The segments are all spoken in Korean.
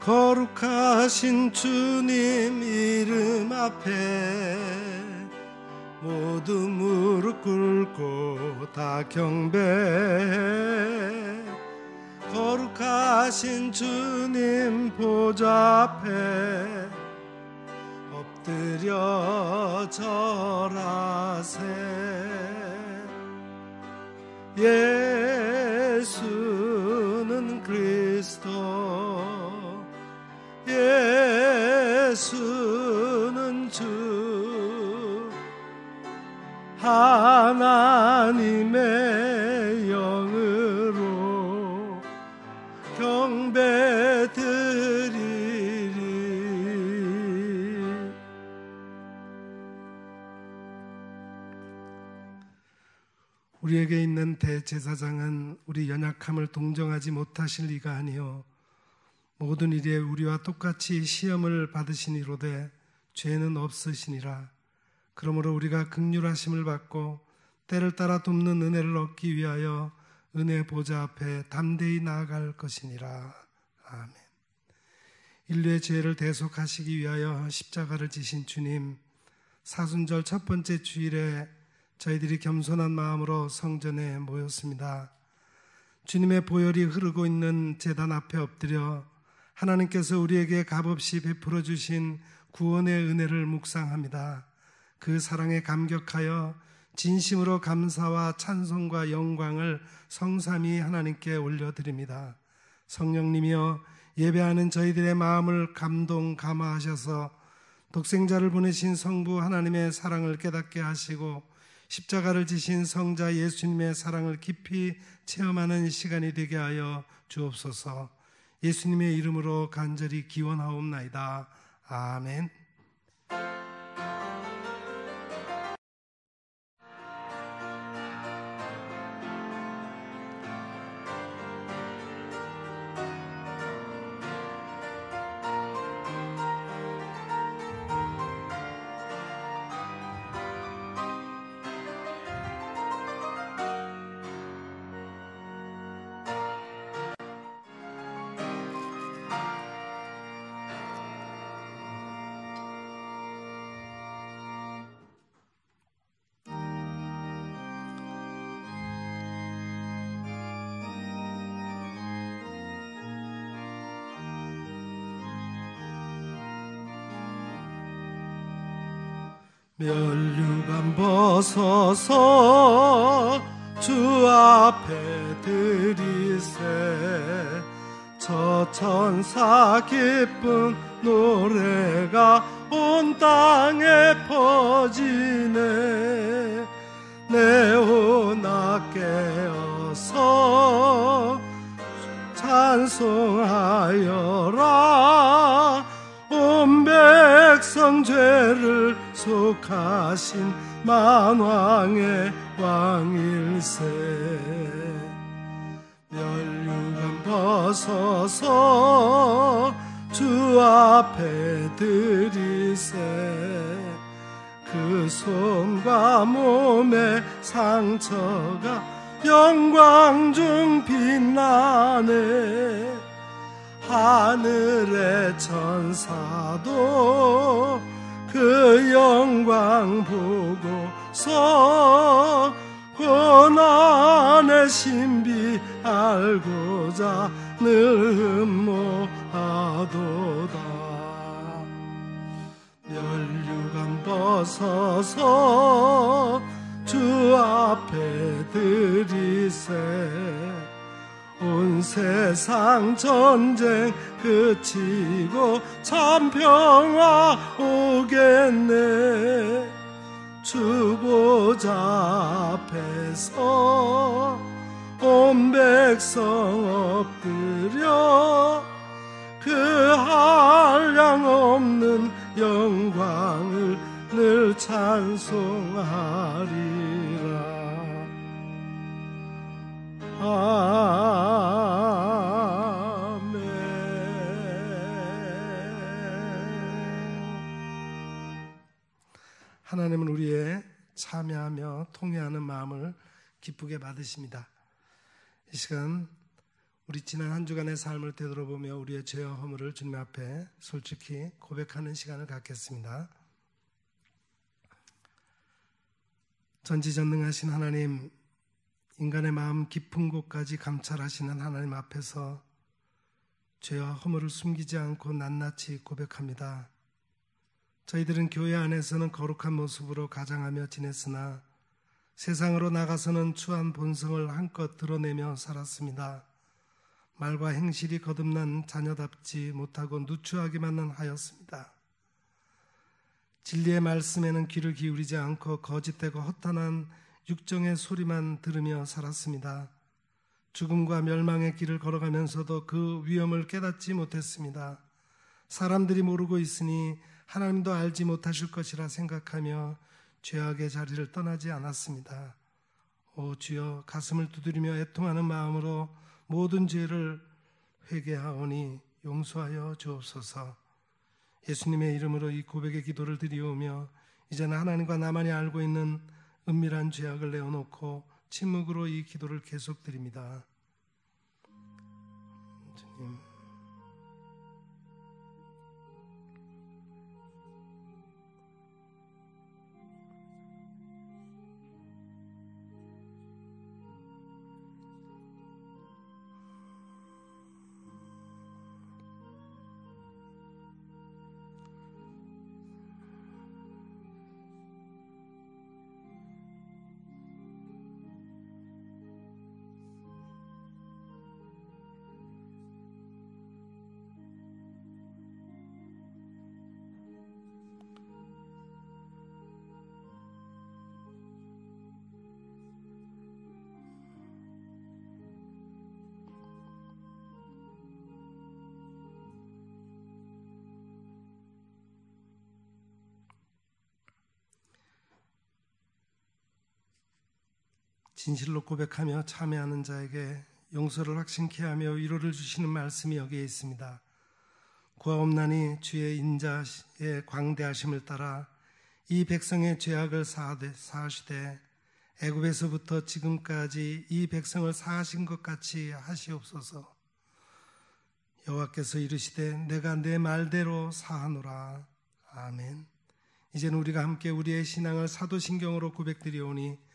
거룩하신 주님 이름 앞에 모두 무릎 꿇고 다 경배해. 거룩하신 주님 보좌 앞에 엎드려 절하세. 예수는 그리스도, 예수는 주, 하나님의 영으로 경배드리리. 우리에게 있는 대제사장은 우리 연약함을 동정하지 못하실 리가 아니요 모든 일에 우리와 똑같이 시험을 받으시니로되 죄는 없으시니라. 그러므로 우리가 긍휼하심을 받고 때를 따라 돕는 은혜를 얻기 위하여 은혜 보좌 앞에 담대히 나아갈 것이니라. 아멘. 인류의 죄를 대속하시기 위하여 십자가를 지신 주님, 사순절 첫 번째 주일에 저희들이 겸손한 마음으로 성전에 모였습니다. 주님의 보혈이 흐르고 있는 제단 앞에 엎드려 하나님께서 우리에게 값없이 베풀어 주신 구원의 은혜를 묵상합니다. 그 사랑에 감격하여 진심으로 감사와 찬송과 영광을 성삼위 하나님께 올려드립니다. 성령님이여 예배하는 저희들의 마음을 감동감화하셔서 독생자를 보내신 성부 하나님의 사랑을 깨닫게 하시고 십자가를 지신 성자 예수님의 사랑을 깊이 체험하는 시간이 되게 하여 주옵소서. 예수님의 이름으로 간절히 기원하옵나이다. 아멘. 멸류관 벗어서 주 앞에 드리세. 저 천사 기쁜 노래가 온 땅에 퍼지네. 네오나 깨어서 찬송하여라. 온 백성 죄를 속하신 만왕의 왕일세. 멸류관 벗어서 주 앞에 드리세. 그 손과 몸의 상처가 영광 중 빛나네. 하늘의 천사도 그 영광 보고서 고난의 신비 알고자 늘 흠모하도다. 멸류관 벗어서 주 앞에 드리세. 온 세상 전쟁 그치고 참 평화 오겠네. 주 보좌 앞에서 온 백성 엎드려 그 한량없는 영광을 늘 찬송하리라. 아멘. 하나님은 우리의 참여하며 통회하는 마음을 기쁘게 받으십니다. 이 시간 우리 지난 한 주간의 삶을 되돌아보며 우리의 죄와 허물을 주님 앞에 솔직히 고백하는 시간을 갖겠습니다. 전지전능하신 하나님, 인간의 마음 깊은 곳까지 감찰하시는 하나님 앞에서 죄와 허물을 숨기지 않고 낱낱이 고백합니다. 저희들은 교회 안에서는 거룩한 모습으로 가장하며 지냈으나 세상으로 나가서는 추한 본성을 한껏 드러내며 살았습니다. 말과 행실이 거듭난 자녀답지 못하고 누추하기만 하였습니다. 진리의 말씀에는 귀를 기울이지 않고 거짓되고 허탄한 육정의 소리만 들으며 살았습니다. 죽음과 멸망의 길을 걸어가면서도 그 위험을 깨닫지 못했습니다. 사람들이 모르고 있으니 하나님도 알지 못하실 것이라 생각하며 죄악의 자리를 떠나지 않았습니다. 오 주여, 가슴을 두드리며 애통하는 마음으로 모든 죄를 회개하오니 용서하여 주옵소서. 예수님의 이름으로 이 고백의 기도를 드리오며 이제는 하나님과 나만이 알고 있는 은밀한 죄악을 내어놓고 침묵으로 이 기도를 계속 드립니다. 주님, 진실로 고백하며 참회하는 자에게 용서를 확신케 하며 위로를 주시는 말씀이 여기에 있습니다. 구하옵나니 주의 인자의 광대하심을 따라 이 백성의 죄악을 사하시되 애굽에서부터 지금까지 이 백성을 사하신 것 같이 하시옵소서. 여호와께서 이르시되 내가 내 말대로 사하노라. 아멘. 이제는 우리가 함께 우리의 신앙을 사도신경으로 고백드리오니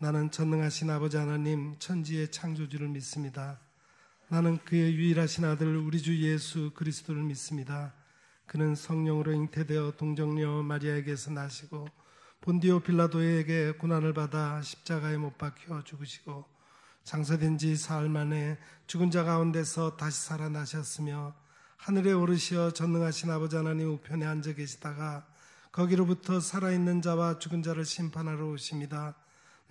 나는 전능하신 아버지 하나님 천지의 창조주를 믿습니다. 나는 그의 유일하신 아들 우리 주 예수 그리스도를 믿습니다. 그는 성령으로 잉태되어 동정녀 마리아에게서 나시고 본디오 빌라도에게 고난을 받아 십자가에 못 박혀 죽으시고 장사된 지 사흘 만에 죽은 자 가운데서 다시 살아나셨으며 하늘에 오르시어 전능하신 아버지 하나님 우편에 앉아 계시다가 거기로부터 살아있는 자와 죽은 자를 심판하러 오십니다.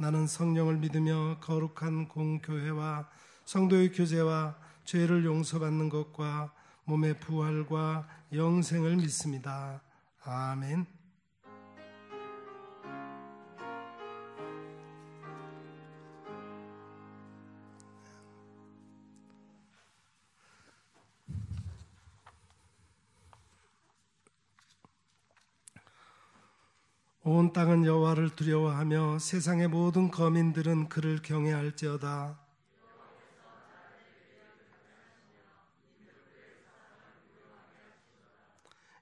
나는 성령을 믿으며 거룩한 공교회와 성도의 교제와 죄를 용서받는 것과 몸의 부활과 영생을 믿습니다. 아멘. 온 땅은 여호와를 두려워하며 세상의 모든 거민들은 그를 경외할지어다.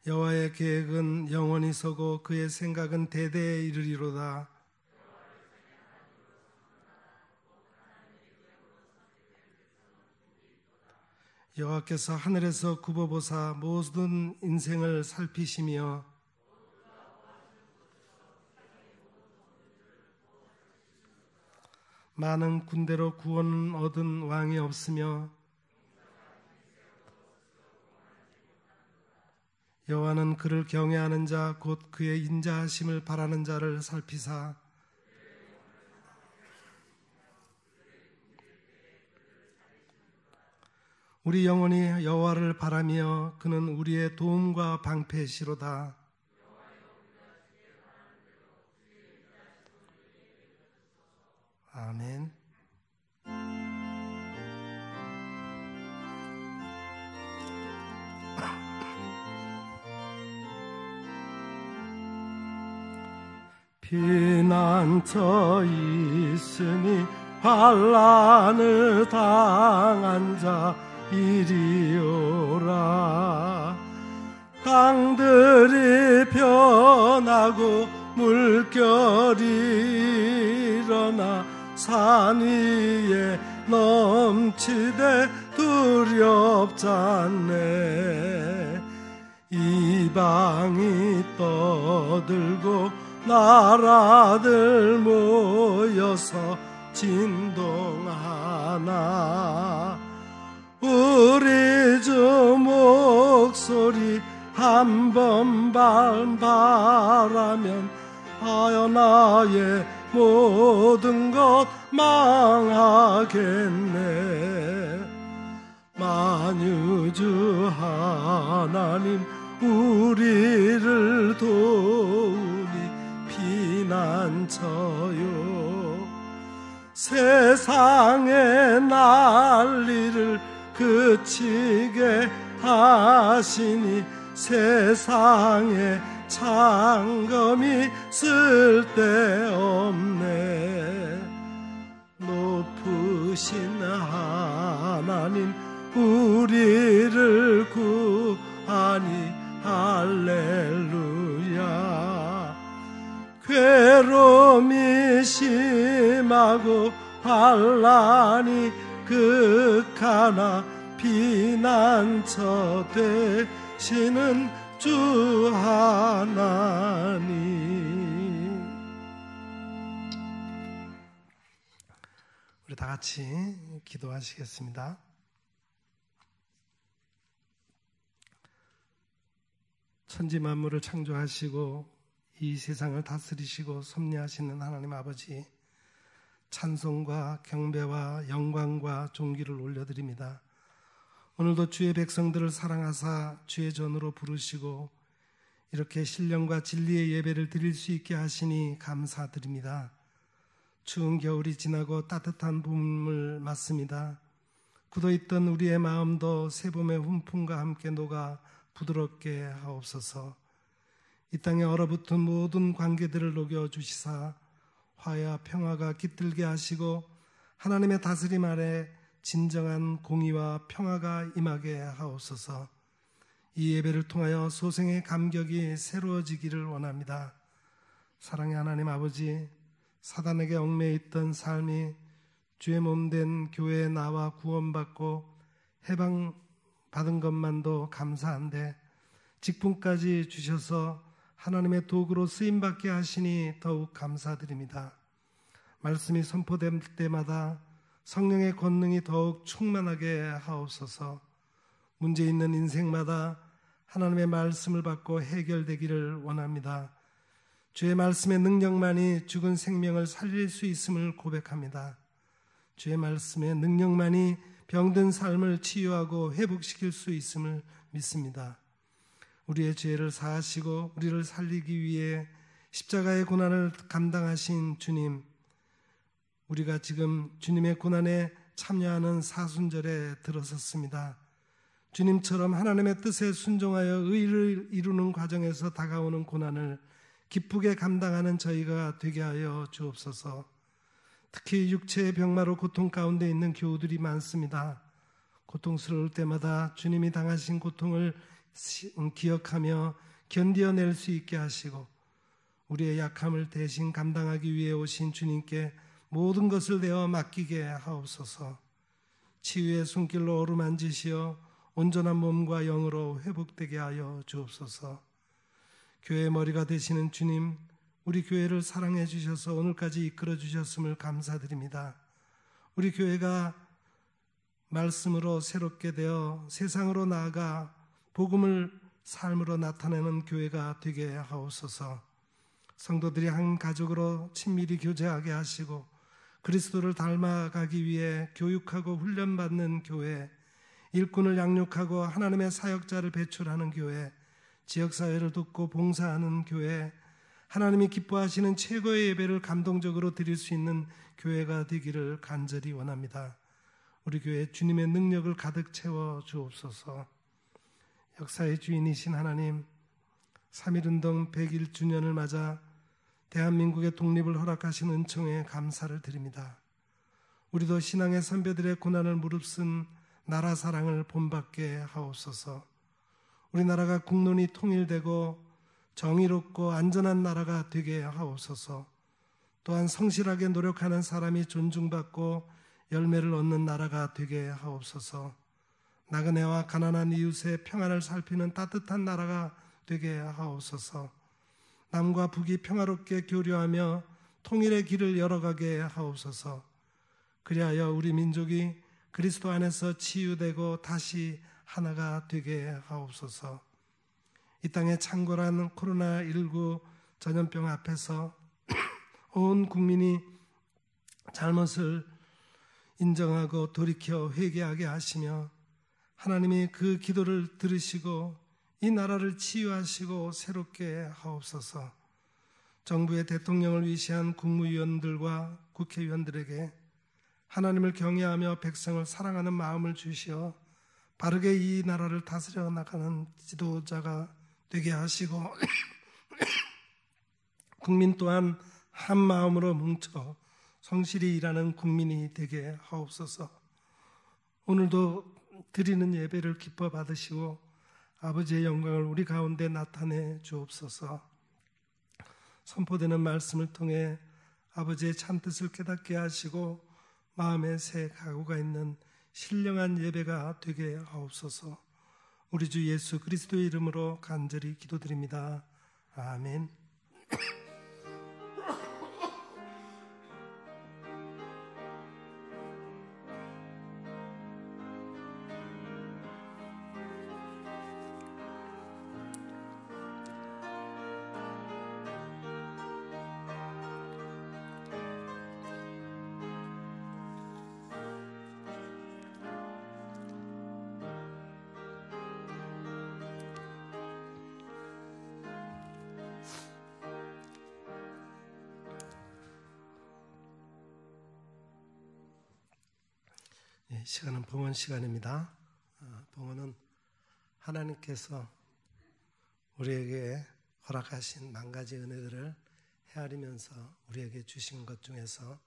여호와의 계획은 영원히 서고 그의 생각은 대대에 이르리로다. 여호와께서 하늘에서 굽어보사 모든 인생을 살피시며 많은 군대로 구원 얻은 왕이 없으며 여호와는 그를 경외하는 자 곧 그의 인자하심을 바라는 자를 살피사 우리 영혼이 여호와를 바라며 그는 우리의 도움과 방패시로다. 아멘. 피난처 있으니 환난을 당한 자 이리오라. 땅들이 변하고 물결이 일어나 산 위에 넘치되 두렵잖네. 이방이 떠들고 나라들 모여서 진동하나 우리 주 목소리 한 번 바라면 하여 나의 모든 것 망하겠네. 만유주 하나님 우리를 도우니 피난처요. 세상의 난리를 그치게 하시니 세상에 창검이 쓸데없네. 높으신 하나님 우리를 구하니 할렐루야. 괴로움이 심하고 환난이 극하나 피난처 되시는 주 하나님. 우리 다 같이 기도하시겠습니다. 천지 만물을 창조하시고 이 세상을 다스리시고 섭리하시는 하나님 아버지, 찬송과 경배와 영광과 존귀를 올려드립니다. 오늘도 주의 백성들을 사랑하사 주의 전으로 부르시고 이렇게 신령과 진리의 예배를 드릴 수 있게 하시니 감사드립니다. 추운 겨울이 지나고 따뜻한 봄을 맞습니다. 굳어있던 우리의 마음도 새봄의 훈풍과 함께 녹아 부드럽게 하옵소서. 이 땅에 얼어붙은 모든 관계들을 녹여주시사 화해와 평화가 깃들게 하시고 하나님의 다스림 아래 진정한 공의와 평화가 임하게 하옵소서. 이 예배를 통하여 소생의 감격이 새로워지기를 원합니다. 사랑의 하나님 아버지, 사단에게 얽매여 있던 삶이 주의 몸된 교회에 나와 구원받고 해방받은 것만도 감사한데 직분까지 주셔서 하나님의 도구로 쓰임받게 하시니 더욱 감사드립니다. 말씀이 선포될 때마다 성령의 권능이 더욱 충만하게 하옵소서. 문제 있는 인생마다 하나님의 말씀을 받고 해결되기를 원합니다. 주의 말씀의 능력만이 죽은 생명을 살릴 수 있음을 고백합니다. 주의 말씀의 능력만이 병든 삶을 치유하고 회복시킬 수 있음을 믿습니다. 우리의 죄를 사하시고 우리를 살리기 위해 십자가의 고난을 감당하신 주님, 우리가 지금 주님의 고난에 참여하는 사순절에 들어섰습니다. 주님처럼 하나님의 뜻에 순종하여 의를 이루는 과정에서 다가오는 고난을 기쁘게 감당하는 저희가 되게 하여 주옵소서. 특히 육체의 병마로 고통 가운데 있는 교우들이 많습니다. 고통스러울 때마다 주님이 당하신 고통을 기억하며 견디어낼 수 있게 하시고 우리의 약함을 대신 감당하기 위해 오신 주님께 모든 것을 내어 맡기게 하옵소서. 치유의 손길로 어루만지시어 온전한 몸과 영으로 회복되게 하여 주옵소서. 교회의 머리가 되시는 주님, 우리 교회를 사랑해 주셔서 오늘까지 이끌어 주셨음을 감사드립니다. 우리 교회가 말씀으로 새롭게 되어 세상으로 나아가 복음을 삶으로 나타내는 교회가 되게 하옵소서. 성도들이 한 가족으로 친밀히 교제하게 하시고 그리스도를 닮아가기 위해 교육하고 훈련받는 교회, 일꾼을 양육하고 하나님의 사역자를 배출하는 교회, 지역사회를 돕고 봉사하는 교회, 하나님이 기뻐하시는 최고의 예배를 감동적으로 드릴 수 있는 교회가 되기를 간절히 원합니다. 우리 교회 주님의 능력을 가득 채워 주옵소서. 역사의 주인이신 하나님, 3.1운동 101주년을 맞아 대한민국의 독립을 허락하신 은총에 감사를 드립니다. 우리도 신앙의 선배들의 고난을 무릅쓴 나라 사랑을 본받게 하옵소서. 우리나라가 국론이 통일되고 정의롭고 안전한 나라가 되게 하옵소서. 또한 성실하게 노력하는 사람이 존중받고 열매를 얻는 나라가 되게 하옵소서. 나그네와 가난한 이웃의 평안을 살피는 따뜻한 나라가 되게 하옵소서. 남과 북이 평화롭게 교류하며 통일의 길을 열어가게 하옵소서. 그리하여 우리 민족이 그리스도 안에서 치유되고 다시 하나가 되게 하옵소서. 이 땅의 창궐한 코로나19 전염병 앞에서 온 국민이 잘못을 인정하고 돌이켜 회개하게 하시며 하나님이 그 기도를 들으시고 이 나라를 치유하시고 새롭게 하옵소서. 정부의 대통령을 위시한 국무위원들과 국회의원들에게 하나님을 경외하며 백성을 사랑하는 마음을 주시어 바르게 이 나라를 다스려 나가는 지도자가 되게 하시고 국민 또한 한 마음으로 뭉쳐 성실히 일하는 국민이 되게 하옵소서. 오늘도 드리는 예배를 기뻐 받으시고 아버지의 영광을 우리 가운데 나타내 주옵소서. 선포되는 말씀을 통해 아버지의 참뜻을 깨닫게 하시고 마음에 새 각오가 있는 신령한 예배가 되게 하옵소서. 우리 주 예수 그리스도의 이름으로 간절히 기도드립니다. 아멘. 시간은 봉헌 시간입니다. 봉헌은 하나님께서 우리에게 허락하신 만 가지 은혜들을 헤아리면서 우리에게 주신 것 중에서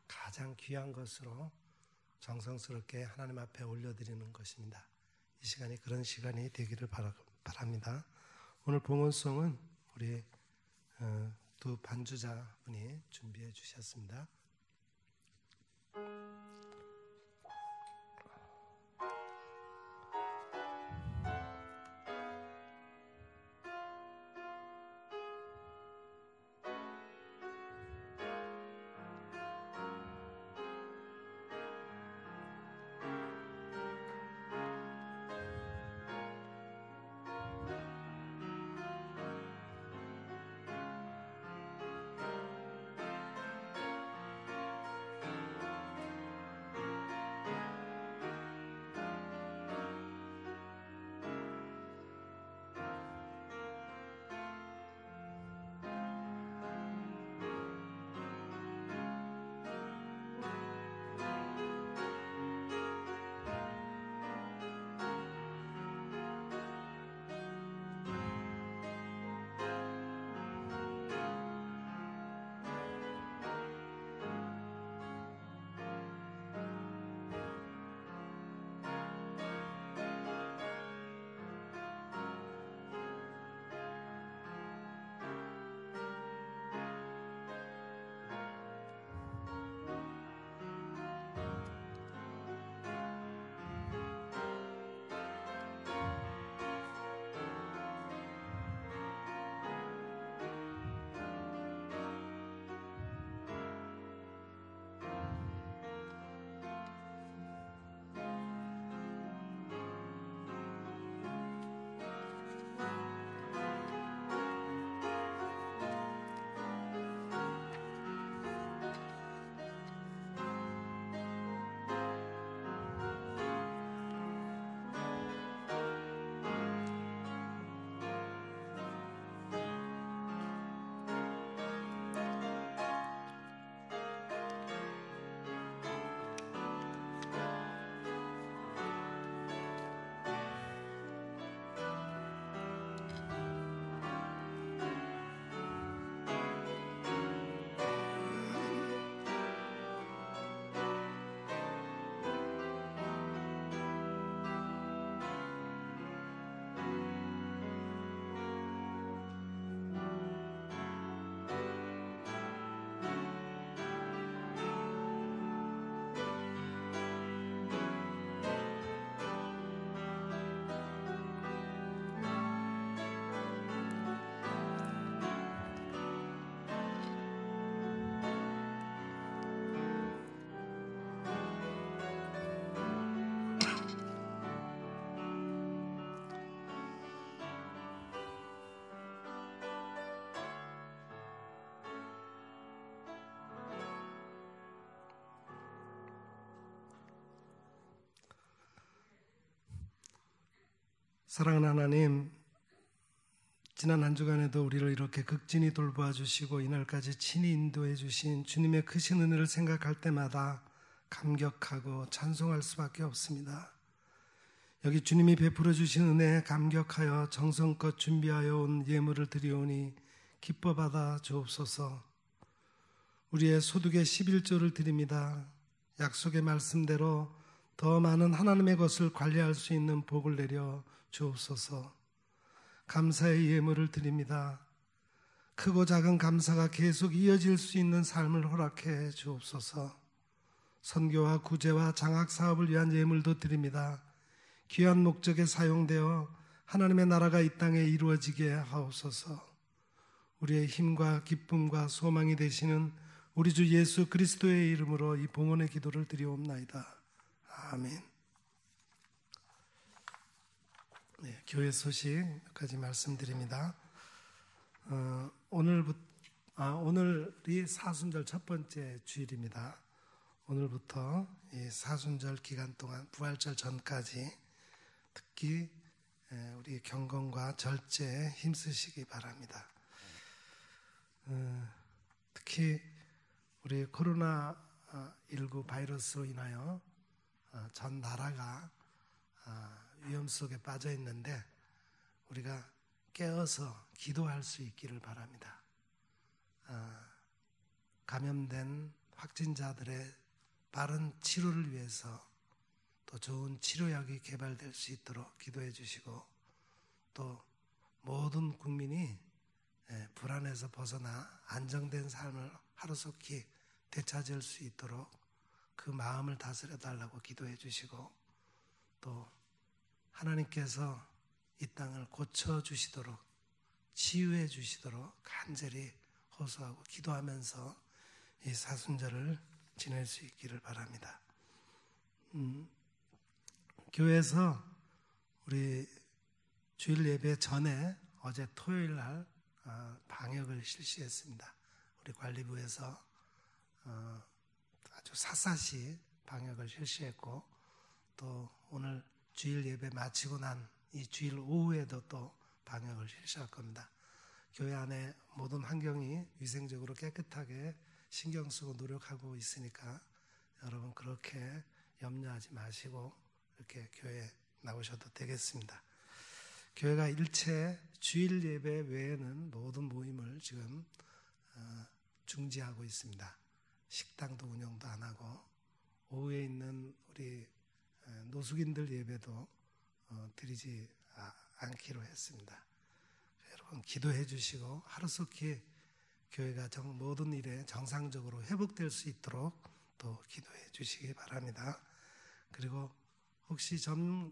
가장 귀한 것으로 정성스럽게 하나님 앞에 올려드리는 것입니다. 이 시간이 그런 시간이 되기를 바랍니다. 오늘 봉헌송은 우리 두 반주자분이 준비해 주셨습니다. 사랑하는 하나님, 지난 한 주간에도 우리를 이렇게 극진히 돌보아 주시고 이날까지 친히 인도해 주신 주님의 크신 은혜를 생각할 때마다 감격하고 찬송할 수밖에 없습니다. 여기 주님이 베풀어 주신 은혜에 감격하여 정성껏 준비하여 온 예물을 드리오니 기뻐 받아 주옵소서. 우리의 소득의 11조를 드립니다. 약속의 말씀대로 더 많은 하나님의 것을 관리할 수 있는 복을 내려 주옵소서. 감사의 예물을 드립니다. 크고 작은 감사가 계속 이어질 수 있는 삶을 허락해 주옵소서. 선교와 구제와 장학 사업을 위한 예물도 드립니다. 귀한 목적에 사용되어 하나님의 나라가 이 땅에 이루어지게 하옵소서. 우리의 힘과 기쁨과 소망이 되시는 우리 주 예수 그리스도의 이름으로 이 봉헌의 기도를 드리옵나이다. 아멘. 네, 교회 소식 몇 가지 말씀드립니다. 오늘이 사순절 첫 번째 주일입니다. 오늘부터 이 사순절 기간 동안 부활절 전까지 특히 우리 경건과 절제에 힘쓰시기 바랍니다. 특히 우리 코로나19 바이러스로 인하여 전 나라가 위험 속에 빠져 있는데 우리가 깨어서 기도할 수 있기를 바랍니다. 감염된 확진자들의 빠른 치료를 위해서 또 좋은 치료약이 개발될 수 있도록 기도해 주시고, 또 모든 국민이 불안에서 벗어나 안정된 삶을 하루속히 되찾을 수 있도록 그 마음을 다스려 달라고 기도해 주시고, 또 하나님께서 이 땅을 고쳐 주시도록, 치유해 주시도록 간절히 호소하고 기도하면서 이 사순절을 지낼 수 있기를 바랍니다. 교회에서 우리 주일 예배 전에 어제 토요일 날 방역을 실시했습니다. 우리 관리부에서 아주 샅샅이 방역을 실시했고, 또 오늘 주일 예배 마치고 난 이 주일 오후에도 또 방역을 실시할 겁니다. 교회 안에 모든 환경이 위생적으로 깨끗하게 신경 쓰고 노력하고 있으니까 여러분 그렇게 염려하지 마시고 이렇게 교회에 나오셔도 되겠습니다. 교회가 일체 주일 예배 외에는 모든 모임을 지금 중지하고 있습니다. 식당도 운영도 안 하고, 오후에 있는 우리 노숙인들 예배도 드리지 않기로 했습니다. 여러분 기도해 주시고 하루속히 교회가 모든 일에 정상적으로 회복될 수 있도록 또 기도해 주시기 바랍니다. 그리고 혹시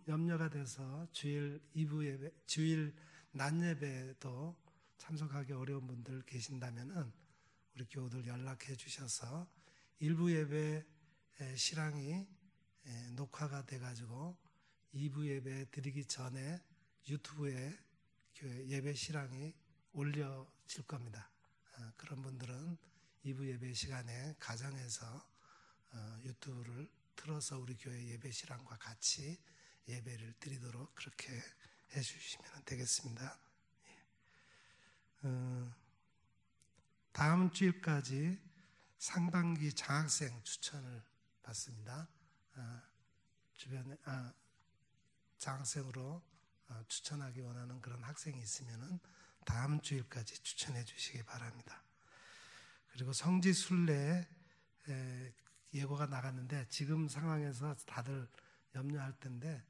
염려가 돼서 주일 2부 예배, 주일 낮 예배도 참석하기 어려운 분들 계신다면은 우리 교우들 연락해 주셔서 일부 예배 실황이 녹화가 돼가지고 2부 예배 드리기 전에 유튜브에 교회 예배 실황이 올려질 겁니다. 그런 분들은 2부 예배 시간에 가정에서 유튜브를 틀어서 우리 교회 예배 실황과 같이 예배를 드리도록 그렇게 해주시면 되겠습니다. 다음 주일까지 상반기 장학생 추천을 받습니다. 주변에 장학생으로 추천하기 원하는 그런 학생이 있으면은 다음 주일까지 추천해 주시기 바랍니다. 그리고 성지 순례 예고가 나갔는데 지금 상황에서 다들 염려할 텐데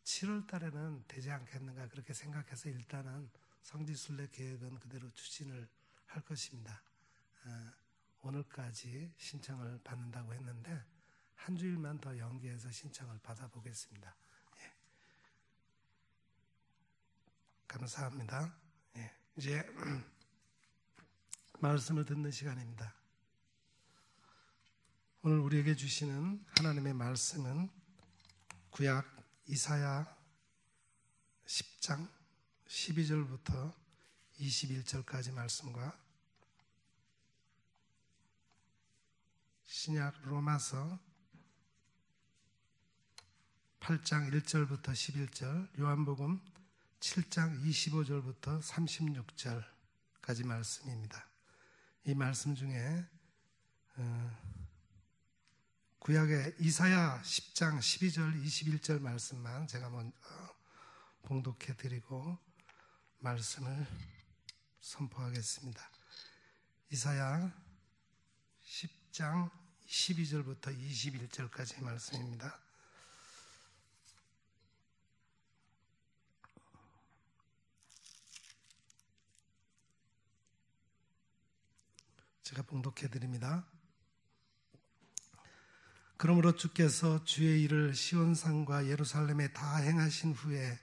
7월 달에는 되지 않겠는가 그렇게 생각해서 일단은 성지 순례 계획은 그대로 추진을 할 것입니다. 오늘까지 신청을 받는다고 했는데 한 주일만 더 연기해서 신청을 받아보겠습니다. 예. 감사합니다. 예. 이제 말씀을 듣는 시간입니다. 오늘 우리에게 주시는 하나님의 말씀은 구약 이사야 10장 12절부터 21절까지 말씀과 신약 로마서 8장 1절부터 11절, 요한복음 7장 25절부터 36절까지 말씀입니다. 이 말씀 중에 구약의 이사야 10장 12절 21절 말씀만 제가 먼저 봉독해 드리고 말씀을 선포하겠습니다. 이사야 10장 12절부터 21절까지 말씀입니다. 제가 봉독해 드립니다. 그러므로 주께서 주의 일을 시온산과 예루살렘에 다 행하신 후에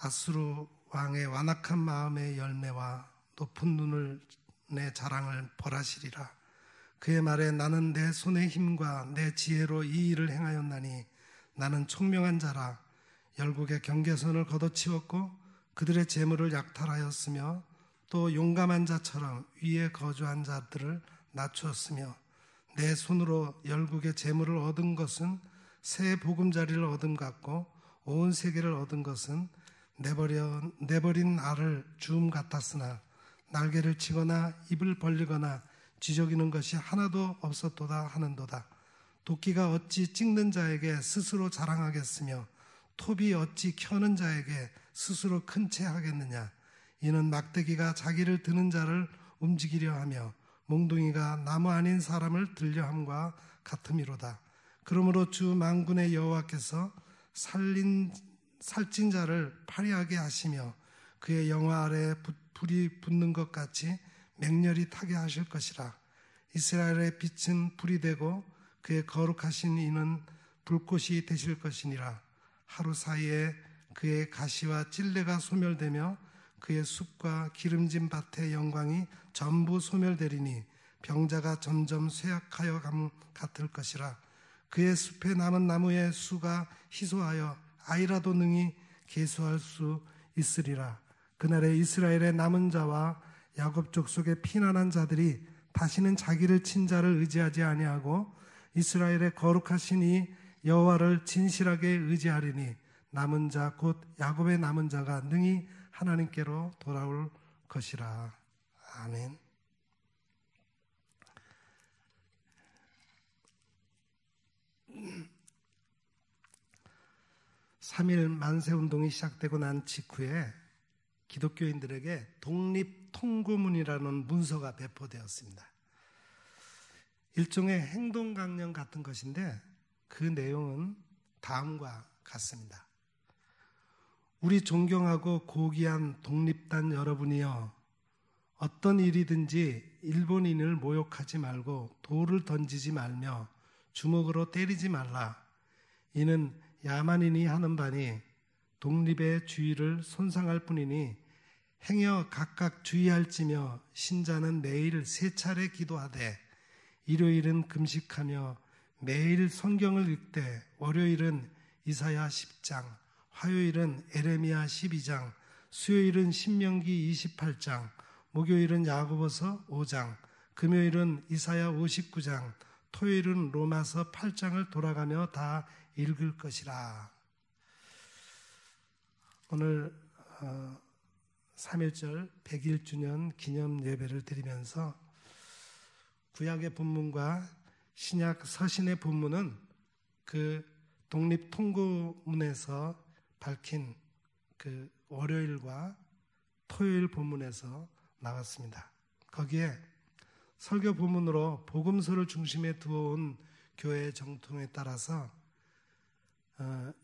아수르 왕의 완악한 마음의 열매와 높은 눈을 내 자랑을 벌하시리라. 그의 말에 나는 내 손의 힘과 내 지혜로 이 일을 행하였나니 나는 총명한 자라. 열국의 경계선을 걷어치웠고 그들의 재물을 약탈하였으며 또 용감한 자처럼 위에 거주한 자들을 낮추었으며 내 손으로 열국의 재물을 얻은 것은 새 보금자리를 얻음 같고 온 세계를 얻은 것은 내버린 알을 주움 같았으나 날개를 치거나 입을 벌리거나 지저귀는 것이 하나도 없었도다 하는도다. 도끼가 어찌 찍는 자에게 스스로 자랑하겠으며 톱이 어찌 켜는 자에게 스스로 큰 채 하겠느냐. 이는 막대기가 자기를 드는 자를 움직이려 하며 몽둥이가 나무 아닌 사람을 들려함과 같음이로다. 그러므로 주 만군의 여호와께서 살찐 자를 파리하게 하시며 그의 영화 아래에 불이 붙는 것 같이 맹렬히 타게 하실 것이라. 이스라엘의 빛은 불이 되고 그의 거룩하신 이는 불꽃이 되실 것이니라. 하루 사이에 그의 가시와 찔레가 소멸되며 그의 숲과 기름진 밭의 영광이 전부 소멸되리니 병자가 점점 쇠약하여 같을 것이라. 그의 숲에 남은 나무의 수가 희소하여 아이라도 능히 계수할 수 있으리라. 그날에 이스라엘의 남은 자와 야곱 족속의 피난한 자들이 다시는 자기를 친 자를 의지하지 아니하고 이스라엘의 거룩하신 이 여호와를 진실하게 의지하리니 남은 자 곧 야곱의 남은 자가 능히 하나님께로 돌아올 것이라. 아멘. (3.1) 만세운동이 시작되고 난 직후에 기독교인들에게 독립통고문이라는 문서가 배포되었습니다. 일종의 행동강령 같은 것인데 그 내용은 다음과 같습니다. 우리 존경하고 고귀한 독립단 여러분이여, 어떤 일이든지 일본인을 모욕하지 말고 돌을 던지지 말며 주먹으로 때리지 말라. 이는 야만인이 하는 바니 독립의 주의를 손상할 뿐이니 행여 각각 주의할지며 신자는 매일 3차례 기도하되 일요일은 금식하며 매일 성경을 읽되 월요일은 이사야 10장, 화요일은 에레미야 12장, 수요일은 신명기 28장, 목요일은 야고보서 5장, 금요일은 이사야 59장, 토요일은 로마서 8장을 돌아가며 다 읽을 것이라. 오늘 3.1절 100일주년 기념 예배를 드리면서 구약의 본문과 신약 서신의 본문은 그 독립통고문에서 밝힌 그 월요일과 토요일 본문에서 나왔습니다. 거기에 설교 본문으로 복음서를 중심에 두어온 교회의 정통에 따라서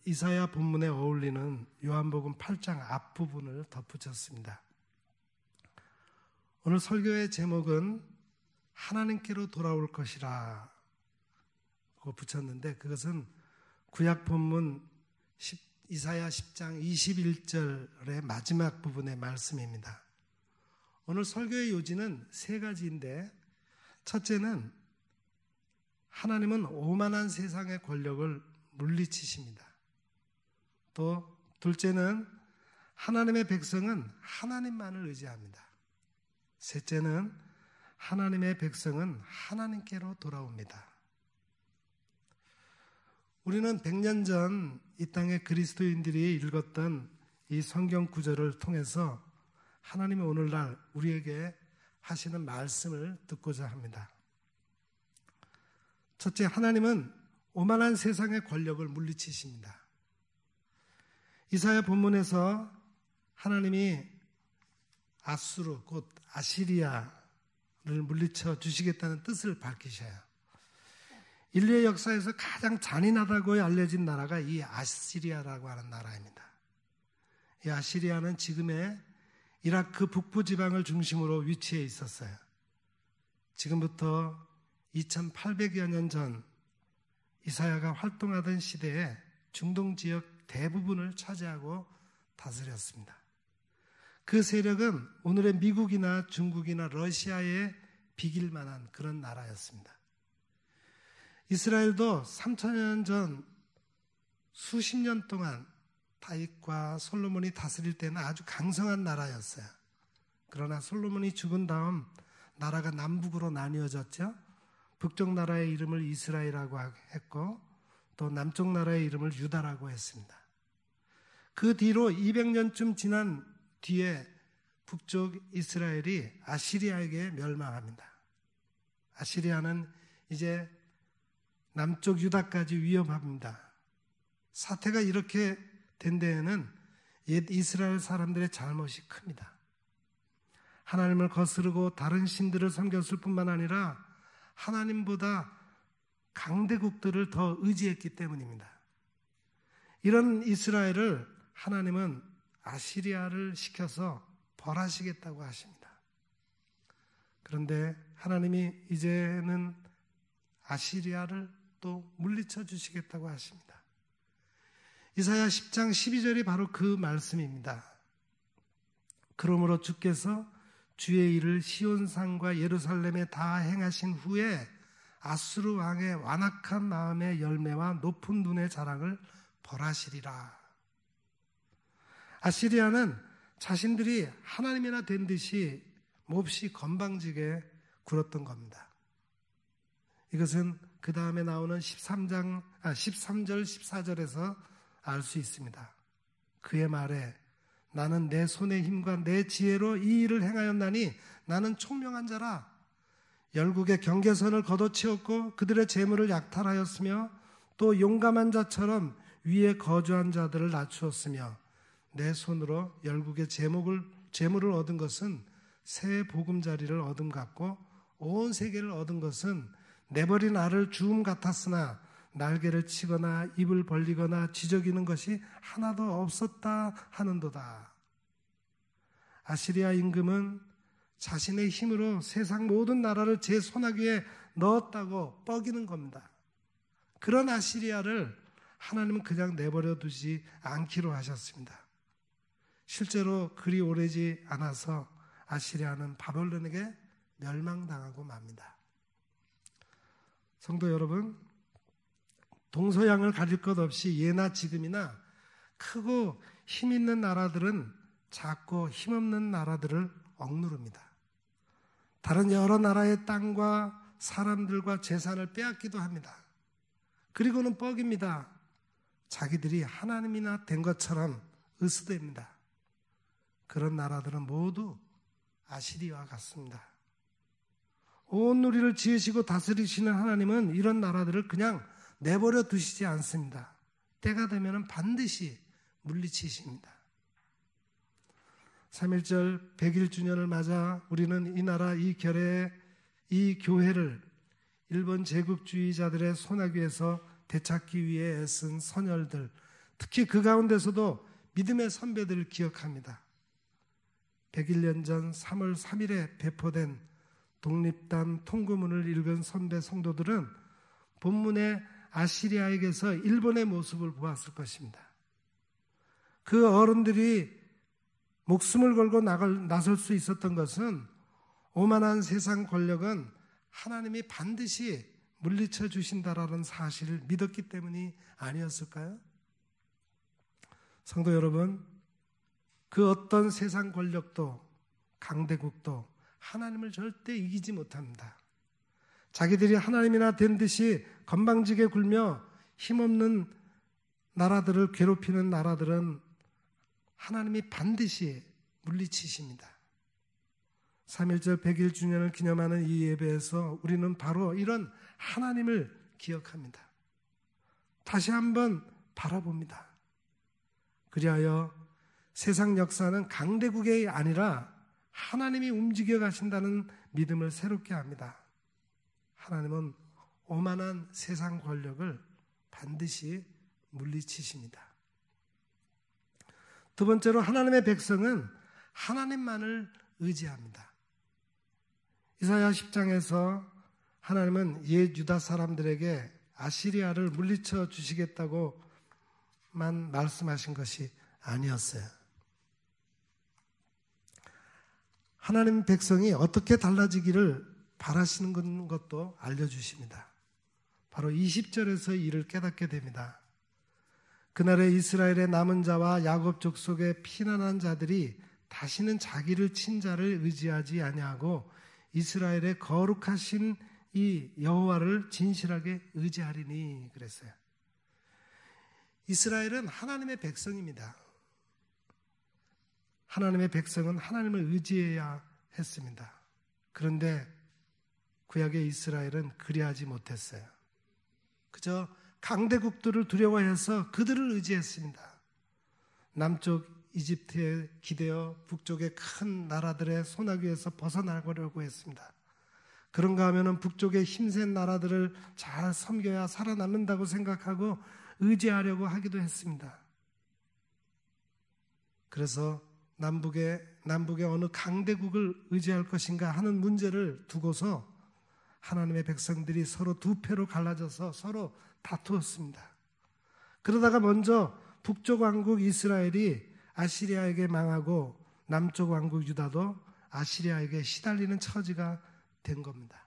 이사야 본문에 어울리는 요한복음 8장 앞부분을 덧붙였습니다. 오늘 설교의 제목은 하나님께로 돌아올 것이라 고 붙였는데 그것은 구약 본문 이사야 10장 21절의 마지막 부분의 말씀입니다. 오늘 설교의 요지는 3가지인데 첫째는 하나님은 오만한 세상의 권력을 물리치십니다. 또 둘째는 하나님의 백성은 하나님만을 의지합니다. 셋째는 하나님의 백성은 하나님께로 돌아옵니다. 우리는 100년 전 이 땅의 그리스도인들이 읽었던 이 성경 구절을 통해서 하나님이 오늘날 우리에게 하시는 말씀을 듣고자 합니다. 첫째, 하나님은 오만한 세상의 권력을 물리치십니다. 이사야 본문에서 하나님이 아수르, 곧 아시리아를 물리쳐 주시겠다는 뜻을 밝히셔요. 인류의 역사에서 가장 잔인하다고 알려진 나라가 이 아시리아라고 하는 나라입니다. 이 아시리아는 지금의 이라크 북부 지방을 중심으로 위치해 있었어요. 지금부터 2800여 년 전 이사야가 활동하던 시대에 중동 지역 대부분을 차지하고 다스렸습니다. 그 세력은 오늘의 미국이나 중국이나 러시아에 비길 만한 그런 나라였습니다. 이스라엘도 3000년 전 수십 년 동안 다윗과 솔로몬이 다스릴 때는 아주 강성한 나라였어요. 그러나 솔로몬이 죽은 다음 나라가 남북으로 나뉘어졌죠. 북쪽 나라의 이름을 이스라엘이라고 했고 또 남쪽 나라의 이름을 유다라고 했습니다. 그 뒤로 200년쯤 지난 뒤에 북쪽 이스라엘이 아시리아에게 멸망합니다. 아시리아는 이제 남쪽 유다까지 위협합니다. 사태가 이렇게 된 데에는 옛 이스라엘 사람들의 잘못이 큽니다. 하나님을 거스르고 다른 신들을 섬겼을 뿐만 아니라 하나님보다 강대국들을 더 의지했기 때문입니다. 이런 이스라엘을 하나님은 아시리아를 시켜서 벌하시겠다고 하십니다. 그런데 하나님이 이제는 아시리아를 또 물리쳐 주시겠다고 하십니다. 이사야 10장 12절이 바로 그 말씀입니다. 그러므로 주께서 주의 일을 시온산과 예루살렘에 다 행하신 후에 아수르 왕의 완악한 마음의 열매와 높은 눈의 자랑을 벌하시리라. 아시리아는 자신들이 하나님이나 된 듯이 몹시 건방지게 굴었던 겁니다. 이것은 그 다음에 나오는 13절 14절에서 알 수 있습니다. 그의 말에 나는 내 손의 힘과 내 지혜로 이 일을 행하였나니 나는 총명한 자라. 열국의 경계선을 걷어치웠고 그들의 재물을 약탈하였으며 또 용감한 자처럼 위에 거주한 자들을 낮추었으며 내 손으로 열국의 재물을 얻은 것은 새 보금자리를 얻음 같고 온 세계를 얻은 것은 내버린 알을 주움 같았으나 날개를 치거나 입을 벌리거나 지저귀는 것이 하나도 없었다 하는도다. 아시리아 임금은 자신의 힘으로 세상 모든 나라를 제 손아귀에 넣었다고 뻐기는 겁니다. 그런 아시리아를 하나님은 그냥 내버려 두지 않기로 하셨습니다. 실제로 그리 오래지 않아서 아시리아는 바벨론에게 멸망당하고 맙니다. 성도 여러분, 동서양을 가릴 것 없이 예나 지금이나 크고 힘 있는 나라들은 작고 힘없는 나라들을 억누릅니다. 다른 여러 나라의 땅과 사람들과 재산을 빼앗기도 합니다. 그리고는 뻐깁니다. 자기들이 하나님이나 된 것처럼 으스댑니다. 그런 나라들은 모두 아시리아와 같습니다. 온 누리를 지으시고 다스리시는 하나님은 이런 나라들을 그냥 내버려 두시지 않습니다. 때가 되면 반드시 물리치십니다. 3.1절 100일 맞아 우리는 이 나라 이 결의 이 교회를 일본 제국주의자들의 손아귀에서 되찾기 위해 애쓴 선열들, 특히 그 가운데서도 믿음의 선배들을 기억합니다. 101년 전 3월 3일에 배포된 독립단 통고문을 읽은 선배 성도들은 본문의 아시리아에게서 일본의 모습을 보았을 것입니다. 그 어른들이 목숨을 걸고 나설 수 있었던 것은 오만한 세상 권력은 하나님이 반드시 물리쳐 주신다라는 사실을 믿었기 때문이 아니었을까요? 성도 여러분, 그 어떤 세상 권력도 강대국도 하나님을 절대 이기지 못합니다. 자기들이 하나님이나 된 듯이 건방지게 굴며 힘없는 나라들을 괴롭히는 나라들은 하나님이 반드시 물리치십니다. 3.1절 100일 주년을 기념하는 이 예배에서 우리는 바로 이런 하나님을 기억합니다. 다시 한번 바라봅니다. 그리하여 세상 역사는 강대국이 아니라 하나님이 움직여 가신다는 믿음을 새롭게 합니다. 하나님은 오만한 세상 권력을 반드시 물리치십니다. 두 번째로 하나님의 백성은 하나님만을 의지합니다. 이사야 10장에서 하나님은 옛 유다 사람들에게 아시리아를 물리쳐 주시겠다고만 말씀하신 것이 아니었어요. 하나님 백성이 어떻게 달라지기를 바라시는 것도 알려주십니다. 바로 20절에서 이를 깨닫게 됩니다. 그날에 이스라엘의 남은 자와 야곱 족속의 피난한 자들이 다시는 자기를 친 자를 의지하지 아니하고 이스라엘의 거룩하신 이 여호와를 진실하게 의지하리니 그랬어요. 이스라엘은 하나님의 백성입니다. 하나님의 백성은 하나님을 의지해야 했습니다. 그런데 구약의 이스라엘은 그리하지 못했어요. 그저 강대국들을 두려워해서 그들을 의지했습니다. 남쪽 이집트에 기대어 북쪽의 큰 나라들의 소나기에서 벗어나려고 했습니다. 그런가 하면은 북쪽의 힘센 나라들을 잘 섬겨야 살아남는다고 생각하고 의지하려고 하기도 했습니다. 그래서 남북의 어느 강대국을 의지할 것인가 하는 문제를 두고서 하나님의 백성들이 서로 두 패로 갈라져서 서로 다투었습니다. 그러다가 먼저 북쪽 왕국 이스라엘이 아시리아에게 망하고 남쪽 왕국 유다도 아시리아에게 시달리는 처지가 된 겁니다.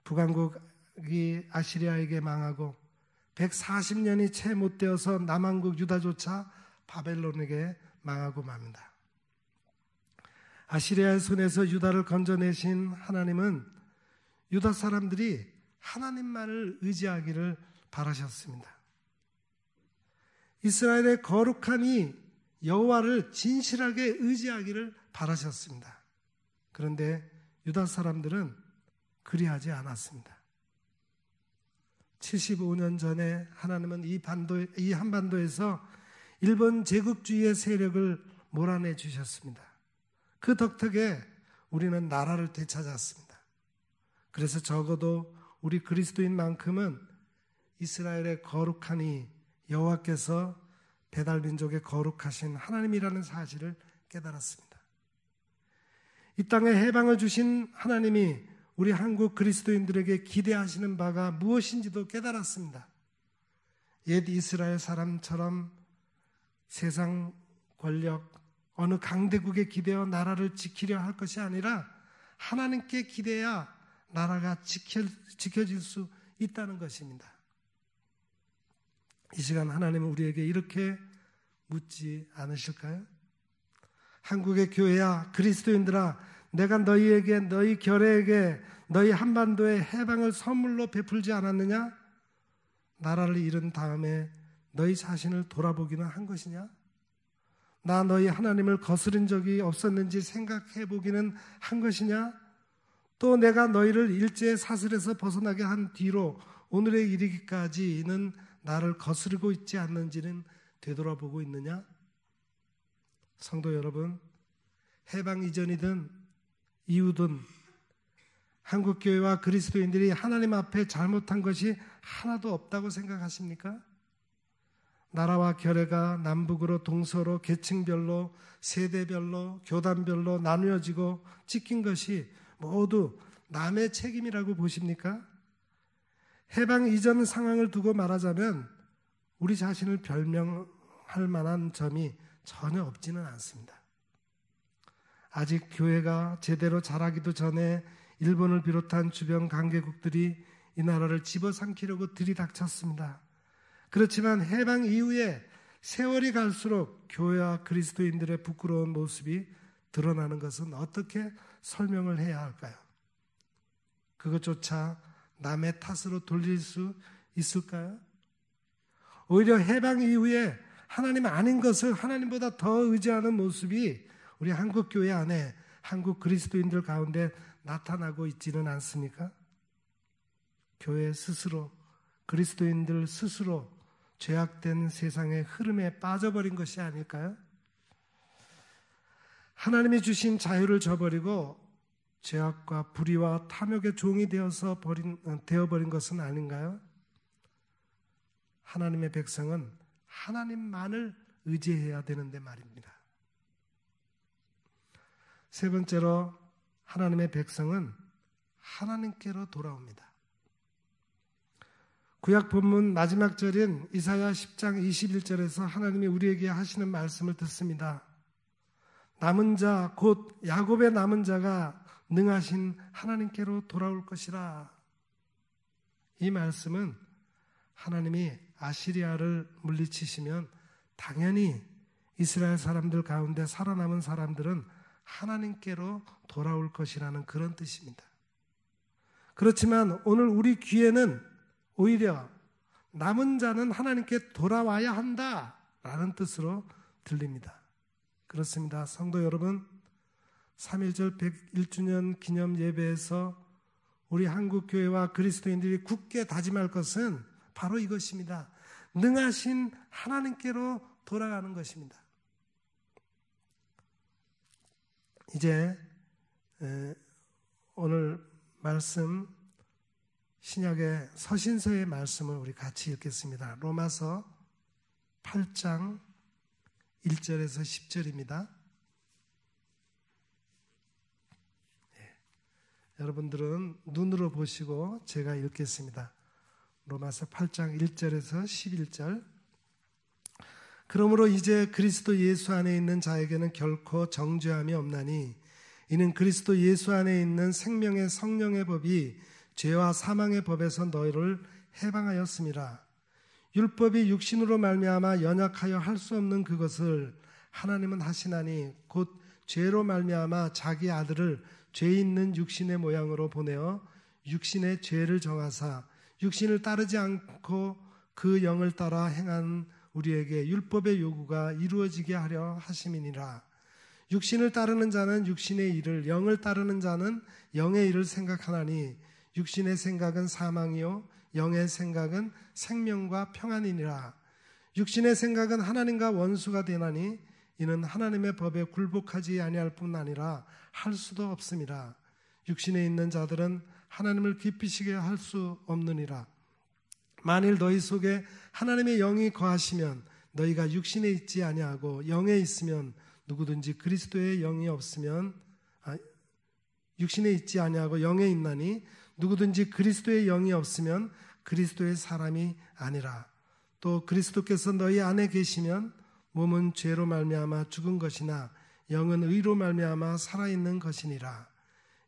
북왕국이 아시리아에게 망하고 140년이 채 못 되어서 남왕국 유다조차 바벨론에게 망하고 맙니다. 아시리아의 손에서 유다를 건져내신 하나님은 유다 사람들이 하나님만을 의지하기를 바라셨습니다. 이스라엘의 거룩한 이 여호와를 진실하게 의지하기를 바라셨습니다. 그런데 유다 사람들은 그리하지 않았습니다. 75년 전에 하나님은 이 한반도에서 일본 제국주의의 세력을 몰아내 주셨습니다. 그 덕택에 우리는 나라를 되찾았습니다. 그래서 적어도 우리 그리스도인만큼은 이스라엘의 거룩한 이 여호와께서 배달민족의 거룩하신 하나님이라는 사실을 깨달았습니다. 이 땅에 해방을 주신 하나님이 우리 한국 그리스도인들에게 기대하시는 바가 무엇인지도 깨달았습니다. 옛 이스라엘 사람처럼 세상 권력, 어느 강대국에 기대어 나라를 지키려 할 것이 아니라 하나님께 기대야 나라가 지켜질 수 있다는 것입니다. 이 시간 하나님은 우리에게 이렇게 묻지 않으실까요? 한국의 교회야, 그리스도인들아, 내가 너희에게, 너희 결회에게, 너희 한반도에 해방을 선물로 베풀지 않았느냐? 나라를 잃은 다음에 너희 자신을 돌아보기는 한 것이냐? 나 너희 하나님을 거스른 적이 없었는지 생각해 보기는 한 것이냐? 또 내가 너희를 일제의 사슬에서 벗어나게 한 뒤로 오늘에 이르기까지는 나를 거스르고 있지 않는지는 되돌아보고 있느냐? 성도 여러분, 해방 이전이든 이후든 한국교회와 그리스도인들이 하나님 앞에 잘못한 것이 하나도 없다고 생각하십니까? 나라와 결례가 남북으로 동서로 계층별로 세대별로 교단별로 나누어지고 찢긴 것이 모두 남의 책임이라고 보십니까? 해방 이전 상황을 두고 말하자면 우리 자신을 별명할 만한 점이 전혀 없지는 않습니다. 아직 교회가 제대로 자라기도 전에 일본을 비롯한 주변 강대국들이 이 나라를 집어삼키려고 들이닥쳤습니다. 그렇지만 해방 이후에 세월이 갈수록 교회와 그리스도인들의 부끄러운 모습이 드러나는 것은 어떻게 설명을 해야 할까요? 그것조차 남의 탓으로 돌릴 수 있을까요? 오히려 해방 이후에 하나님 아닌 것을 하나님보다 더 의지하는 모습이 우리 한국 교회 안에, 한국 그리스도인들 가운데 나타나고 있지는 않습니까? 교회 스스로, 그리스도인들 스스로 죄악된 세상의 흐름에 빠져버린 것이 아닐까요? 하나님이 주신 자유를 저버리고 죄악과 불의와 탐욕의 종이 되어버린 것은 아닌가요? 하나님의 백성은 하나님만을 의지해야 되는데 말입니다. 세 번째로 하나님의 백성은 하나님께로 돌아옵니다. 구약 본문 마지막 절인 이사야 10장 21절에서 하나님이 우리에게 하시는 말씀을 듣습니다. 남은 자, 곧 야곱의 남은 자가 능하신 하나님께로 돌아올 것이라. 이 말씀은 하나님이 아시리아를 물리치시면 당연히 이스라엘 사람들 가운데 살아남은 사람들은 하나님께로 돌아올 것이라는 그런 뜻입니다. 그렇지만 오늘 우리 귀에는 오히려 남은 자는 하나님께 돌아와야 한다라는 뜻으로 들립니다. 그렇습니다. 성도 여러분, 3.1절 101주년 기념 예배에서 우리 한국교회와 그리스도인들이 굳게 다짐할 것은 바로 이것입니다. 능하신 하나님께로 돌아가는 것입니다. 이제 오늘 말씀 신약의 서신서의 말씀을 우리 같이 읽겠습니다. 로마서 8장 1절에서 10절입니다. 여러분들은 눈으로 보시고 제가 읽겠습니다. 로마서 8장 1절에서 11절. 그러므로 이제 그리스도 예수 안에 있는 자에게는 결코 정죄함이 없나니 이는 그리스도 예수 안에 있는 생명의 성령의 법이 죄와 사망의 법에서 너희를 해방하였음이라. 율법이 육신으로 말미암아 연약하여 할 수 없는 그것을 하나님은 하시나니 곧 죄로 말미암아 자기 아들을 죄 있는 육신의 모양으로 보내어 육신의 죄를 정하사 육신을 따르지 않고 그 영을 따라 행한 우리에게 율법의 요구가 이루어지게 하려 하심이니라. 육신을 따르는 자는 육신의 일을, 영을 따르는 자는 영의 일을 생각하나니 육신의 생각은 사망이요 영의 생각은 생명과 평안이니라. 육신의 생각은 하나님과 원수가 되나니 이는 하나님의 법에 굴복하지 아니할 뿐 아니라 할 수도 없음이라. 육신에 있는 자들은 하나님을 기쁘시게 할 수 없느니라. 만일 너희 속에 하나님의 영이 거하시면 너희가 육신에 있지 아니하고 영에 있으면 누구든지 그리스도의 영이 없으면 육신에 있지 아니하고 영에 있나니 누구든지 그리스도의 영이 없으면 그리스도의 사람이 아니라. 또 그리스도께서 너희 안에 계시면 몸은 죄로 말미암아 죽은 것이나 영은 의로 말미암아 살아있는 것이니라.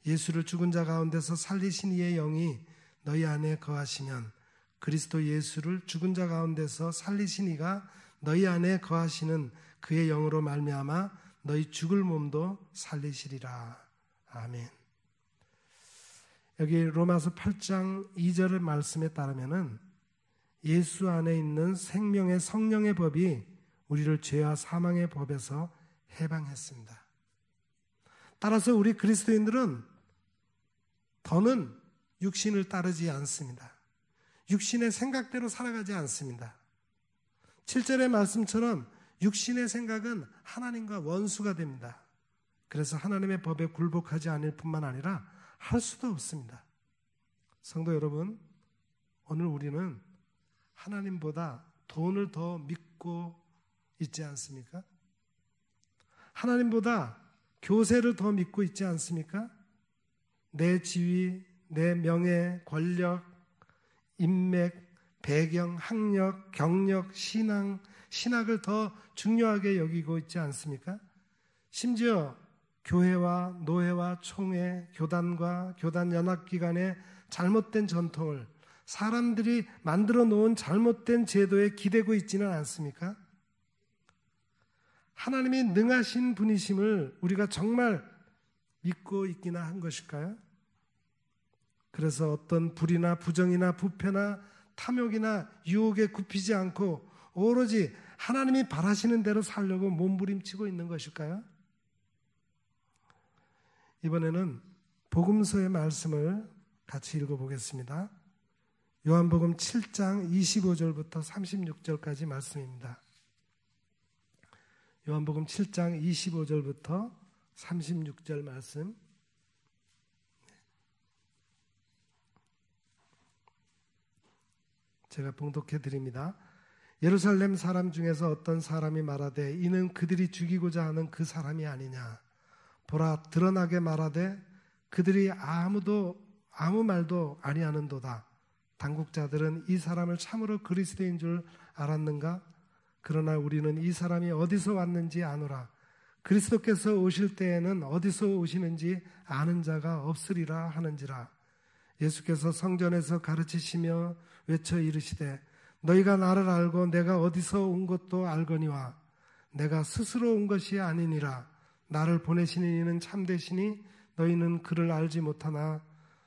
예수를 죽은 자 가운데서 살리신 이의 영이 너희 안에 거하시면 그리스도 예수를 죽은 자 가운데서 살리신 이가 너희 안에 거하시는 그의 영으로 말미암아 너희 죽을 몸도 살리시리라. 아멘. 여기 로마서 8장 2절의 말씀에 따르면은 예수 안에 있는 생명의 성령의 법이 우리를 죄와 사망의 법에서 해방했습니다. 따라서 우리 그리스도인들은 더는 육신을 따르지 않습니다. 육신의 생각대로 살아가지 않습니다. 7절의 말씀처럼 육신의 생각은 하나님과 원수가 됩니다. 그래서 하나님의 법에 굴복하지 않을 뿐만 아니라 할 수도 없습니다. 성도 여러분, 오늘 우리는 하나님보다 돈을 더 믿고 있지 않습니까? 하나님보다 교세를 더 믿고 있지 않습니까? 내 지위, 내 명예, 권력, 인맥, 배경, 학력, 경력, 신학을 더 중요하게 여기고 있지 않습니까? 심지어 교회와 노회와 총회, 교단과 교단 연합기관의 잘못된 전통을 사람들이 만들어 놓은 잘못된 제도에 기대고 있지는 않습니까? 하나님이 능하신 분이심을 우리가 정말 믿고 있기나 한 것일까요? 그래서 어떤 불이나 부정이나 부패나 탐욕이나 유혹에 굽히지 않고 오로지 하나님이 바라시는 대로 살려고 몸부림치고 있는 것일까요? 이번에는 복음서의 말씀을 같이 읽어보겠습니다. 요한복음 7장 25절부터 36절까지 말씀입니다. 요한복음 7장 25절부터 36절 말씀. 제가 봉독해 드립니다. 예루살렘 사람 중에서 어떤 사람이 말하되 이는 그들이 죽이고자 하는 그 사람이 아니냐. 보라, 드러나게 말하되 그들이 아무 말도 아니하는도다. 당국자들은 이 사람을 참으로 그리스도인 줄 알았는가? 그러나 우리는 이 사람이 어디서 왔는지 아노라. 그리스도께서 오실 때에는 어디서 오시는지 아는 자가 없으리라 하는지라. 예수께서 성전에서 가르치시며 외쳐 이르시되 너희가 나를 알고 내가 어디서 온 것도 알거니와 내가 스스로 온 것이 아니니라. 나를 보내시는 이는 참되시니 너희는 그를 알지 못하나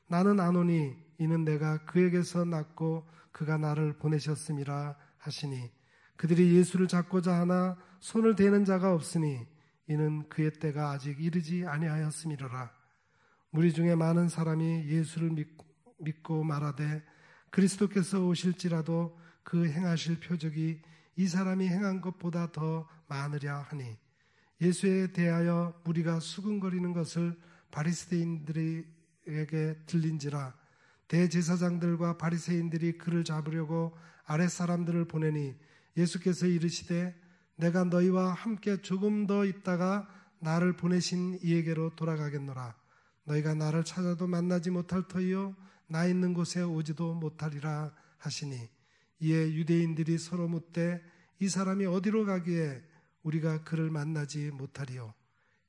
나는 아노니 이는 내가 그에게서 났고 그가 나를 보내셨음이라 하시니 그들이 예수를 잡고자 하나 손을 대는 자가 없으니 이는 그의 때가 아직 이르지 아니하였음이로라. 무리 중에 많은 사람이 예수를 믿고 말하되 그리스도께서 오실지라도 그 행하실 표적이 이 사람이 행한 것보다 더 많으랴 하니 예수에 대하여 무리가 수군거리는 것을 바리새인들에게 들린지라. 대제사장들과 바리새인들이 그를 잡으려고 아랫사람들을 보내니 예수께서 이르시되 내가 너희와 함께 조금 더 있다가 나를 보내신 이에게로 돌아가겠노라. 너희가 나를 찾아도 만나지 못할 터이요 나 있는 곳에 오지도 못하리라 하시니 이에 유대인들이 서로 묻되 이 사람이 어디로 가기에 우리가 그를 만나지 못하리요.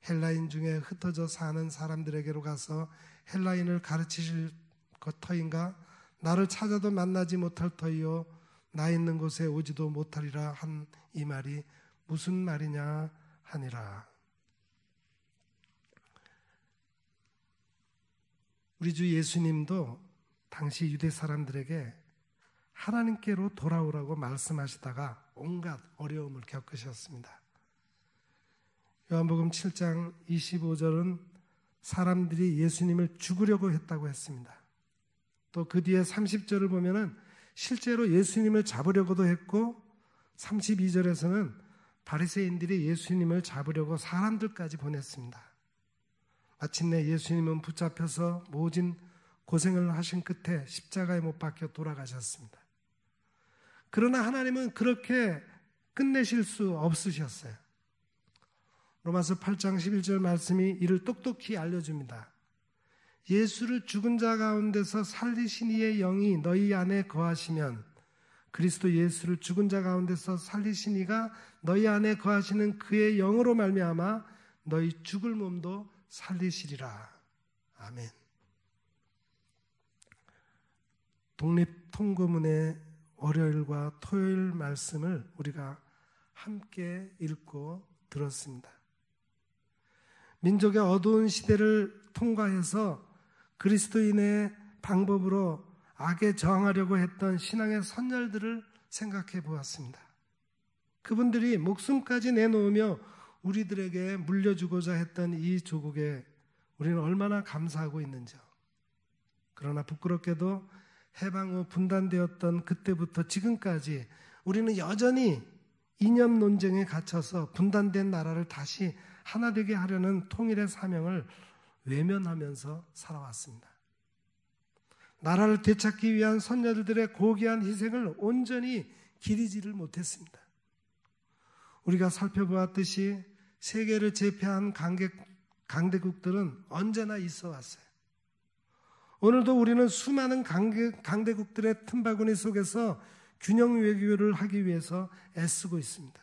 헬라인 중에 흩어져 사는 사람들에게로 가서 헬라인을 가르치실 터인가? 나를 찾아도 만나지 못할 터이요 나 있는 곳에 오지도 못하리라 한 이 말이 무슨 말이냐 하니라. 우리 주 예수님도 당시 유대 사람들에게 하나님께로 돌아오라고 말씀하시다가 온갖 어려움을 겪으셨습니다. 요한복음 7장 25절은 사람들이 예수님을 죽으려고 했다고 했습니다. 또 그 뒤에 30절을 보면은 실제로 예수님을 잡으려고도 했고 32절에서는 바리새인들이 예수님을 잡으려고 사람들까지 보냈습니다. 마침내 예수님은 붙잡혀서 모진 고생을 하신 끝에 십자가에 못 박혀 돌아가셨습니다. 그러나 하나님은 그렇게 끝내실 수 없으셨어요. 로마서 8장 11절 말씀이 이를 똑똑히 알려줍니다. 예수를 죽은 자 가운데서 살리신 이의 영이 너희 안에 거하시면 그리스도 예수를 죽은 자 가운데서 살리신 이가 너희 안에 거하시는 그의 영으로 말미암아 너희 죽을 몸도 살리시리라. 아멘. 독립통고문의 월요일과 토요일 말씀을 우리가 함께 읽고 들었습니다. 민족의 어두운 시대를 통과해서 그리스도인의 방법으로 악에 저항하려고 했던 신앙의 선열들을 생각해 보았습니다. 그분들이 목숨까지 내놓으며 우리들에게 물려주고자 했던 이 조국에 우리는 얼마나 감사하고 있는지요. 그러나 부끄럽게도 해방 후 분단되었던 그때부터 지금까지 우리는 여전히 이념 논쟁에 갇혀서 분단된 나라를 다시 하나 되게 하려는 통일의 사명을 외면하면서 살아왔습니다. 나라를 되찾기 위한 선열들의 고귀한 희생을 온전히 기리지를 못했습니다. 우리가 살펴보았듯이 세계를 제패한 강대국들은 언제나 있어 왔어요. 오늘도 우리는 수많은 강대국들의 틈바구니 속에서 균형 외교를 하기 위해서 애쓰고 있습니다.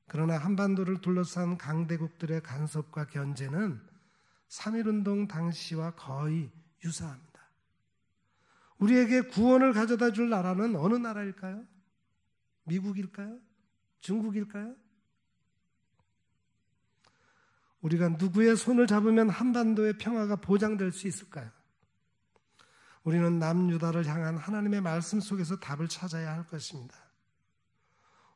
그러나 한반도를 둘러싼 강대국들의 간섭과 견제는 3.1운동 당시와 거의 유사합니다. 우리에게 구원을 가져다 줄 나라는 어느 나라일까요? 미국일까요? 중국일까요? 우리가 누구의 손을 잡으면 한반도의 평화가 보장될 수 있을까요? 우리는 남유다를 향한 하나님의 말씀 속에서 답을 찾아야 할 것입니다.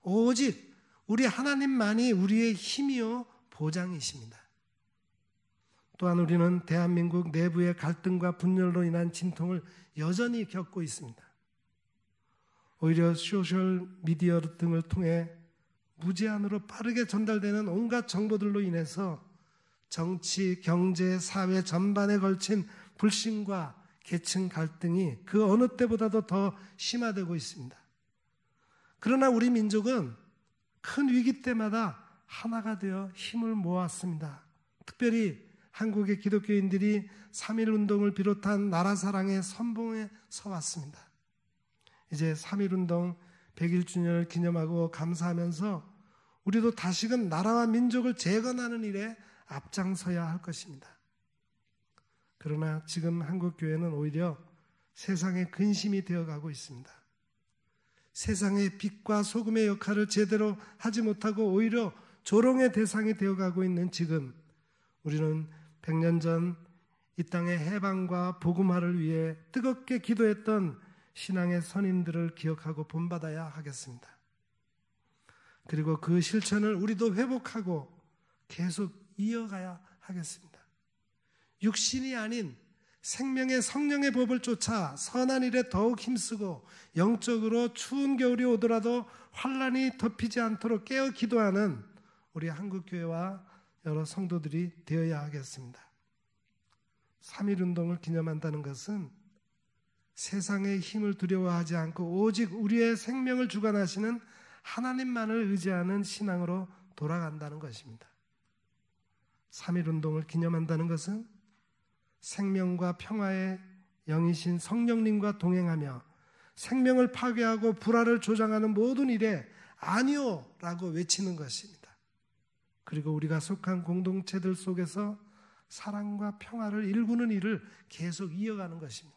오직 우리 하나님만이 우리의 힘이요 보장이십니다. 또한 우리는 대한민국 내부의 갈등과 분열로 인한 진통을 여전히 겪고 있습니다. 오히려 소셜미디어 등을 통해 무제한으로 빠르게 전달되는 온갖 정보들로 인해서 정치, 경제, 사회 전반에 걸친 불신과 계층 갈등이 그 어느 때보다도 더 심화되고 있습니다. 그러나 우리 민족은 큰 위기 때마다 하나가 되어 힘을 모았습니다. 특별히 한국의 기독교인들이 3.1운동을 비롯한 나라 사랑의 선봉에 서왔습니다. 이제 3.1운동 100일주년을 기념하고 감사하면서 우리도 다시금 나라와 민족을 재건하는 일에 앞장서야 할 것입니다. 그러나 지금 한국교회는 오히려 세상의 근심이 되어가고 있습니다. 세상의 빛과 소금의 역할을 제대로 하지 못하고 오히려 조롱의 대상이 되어가고 있는 지금 우리는 100년 전 이 땅의 해방과 복음화를 위해 뜨겁게 기도했던 신앙의 선인들을 기억하고 본받아야 하겠습니다. 그리고 그 실천을 우리도 회복하고 계속 이어가야 하겠습니다. 육신이 아닌 생명의 성령의 법을 쫓아 선한 일에 더욱 힘쓰고 영적으로 추운 겨울이 오더라도 환란이 덮이지 않도록 깨어 기도하는 우리 한국교회와 여러 성도들이 되어야 하겠습니다. 3.1운동을 기념한다는 것은 세상의 힘을 두려워하지 않고 오직 우리의 생명을 주관하시는 하나님만을 의지하는 신앙으로 돌아간다는 것입니다. 3.1운동을 기념한다는 것은 생명과 평화의 영이신 성령님과 동행하며 생명을 파괴하고 불화를 조장하는 모든 일에 아니요 라고 외치는 것입니다. 그리고 우리가 속한 공동체들 속에서 사랑과 평화를 일구는 일을 계속 이어가는 것입니다.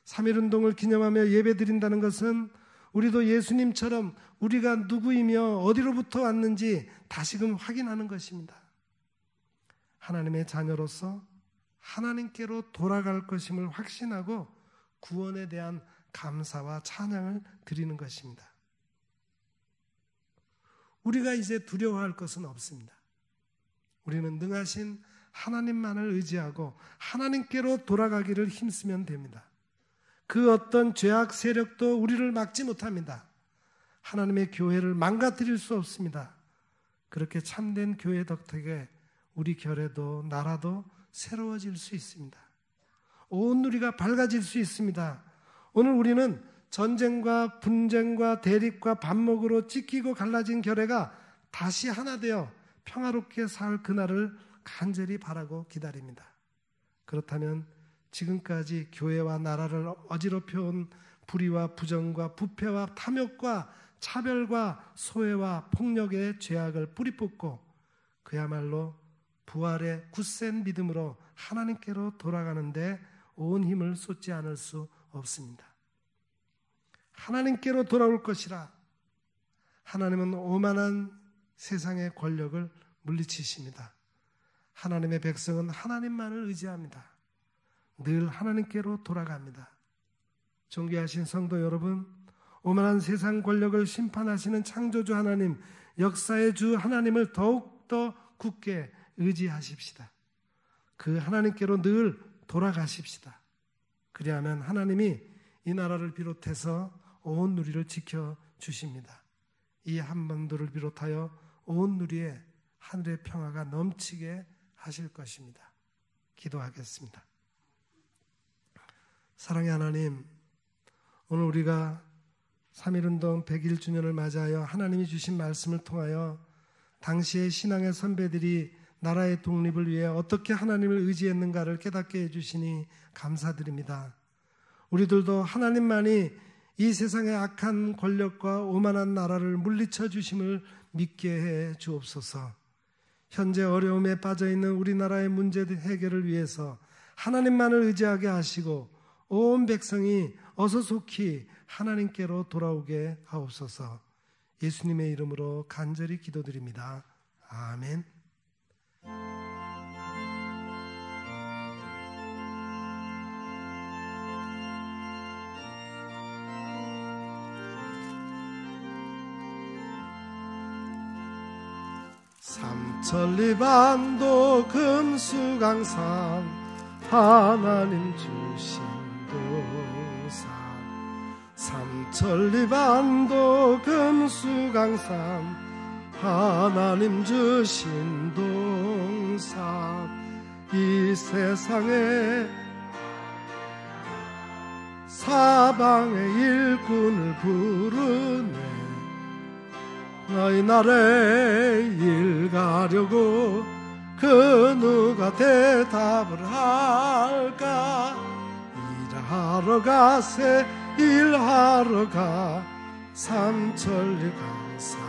3.1운동을 기념하며 예배드린다는 것은 우리도 예수님처럼 우리가 누구이며 어디로부터 왔는지 다시금 확인하는 것입니다. 하나님의 자녀로서 하나님께로 돌아갈 것임을 확신하고 구원에 대한 감사와 찬양을 드리는 것입니다. 우리가 이제 두려워할 것은 없습니다. 우리는 능하신 하나님만을 의지하고 하나님께로 돌아가기를 힘쓰면 됩니다. 그 어떤 죄악 세력도 우리를 막지 못합니다. 하나님의 교회를 망가뜨릴 수 없습니다. 그렇게 참된 교회 덕택에 우리 결에도 나라도 새로워질 수 있습니다. 온 누리가 밝아질 수 있습니다. 오늘 우리는 전쟁과 분쟁과 대립과 반목으로 찢기고 갈라진 결회가 다시 하나 되어 평화롭게 살 그날을 간절히 바라고 기다립니다. 그렇다면 지금까지 교회와 나라를 어지럽혀온 불의와 부정과 부패와 탐욕과 차별과 소외와 폭력의 죄악을 뿌리 뽑고 그야말로 부활의 굳센 믿음으로 하나님께로 돌아가는데 온 힘을 쏟지 않을 수 없습니다. 하나님께로 돌아올 것이라. 하나님은 오만한 세상의 권력을 물리치십니다. 하나님의 백성은 하나님만을 의지합니다. 늘 하나님께로 돌아갑니다. 존귀하신 성도 여러분, 오만한 세상 권력을 심판하시는 창조주 하나님, 역사의 주 하나님을 더욱더 굳게 의지하십시다. 그 하나님께로 늘 돌아가십시다. 그리하면 하나님이 이 나라를 비롯해서 온 누리를 지켜주십니다. 이 한반도를 비롯하여 온 누리에 하늘의 평화가 넘치게 하실 것입니다. 기도하겠습니다. 사랑의 하나님, 오늘 우리가 3.1운동 100일주년을 맞이하여 하나님이 주신 말씀을 통하여 당시의 신앙의 선배들이 나라의 독립을 위해 어떻게 하나님을 의지했는가를 깨닫게 해주시니 감사드립니다. 우리들도 하나님만이 이 세상의 악한 권력과 오만한 나라를 물리쳐 주심을 믿게 해 주옵소서. 현재 어려움에 빠져있는 우리나라의 문제 해결을 위해서 하나님만을 의지하게 하시고 온 백성이 어서 속히 하나님께로 돌아오게 하옵소서. 예수님의 이름으로 간절히 기도드립니다. 아멘. 삼천리반도 금수강산 하나님 주신 동산 삼천리반도 금수강산 하나님 주신 동산 이 세상에 사방의 일꾼을 부르네 너희 나라에 일 가려고 그 누가 대답을 할까 일하러 가세 일하러 가 삼천리 강산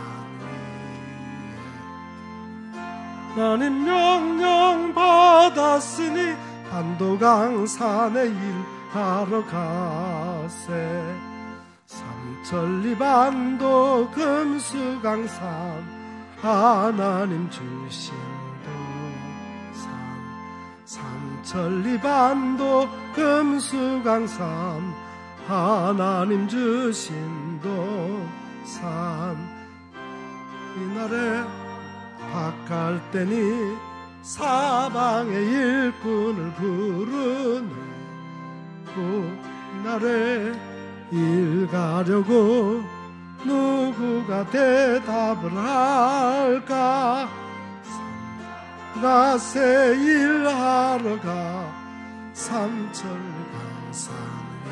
위에 나는 명령 받았으니 반도강산에 일하러 가세 삼천리반도 금수강산 하나님 주신 동산 삼천리반도 금수강산 하나님 주신 동산 이날에 박할 때니 사방의 일꾼을 부르네 이날에 일 가려고 누구가 대답을 할까 가세 일하러 가 삼천리강산 위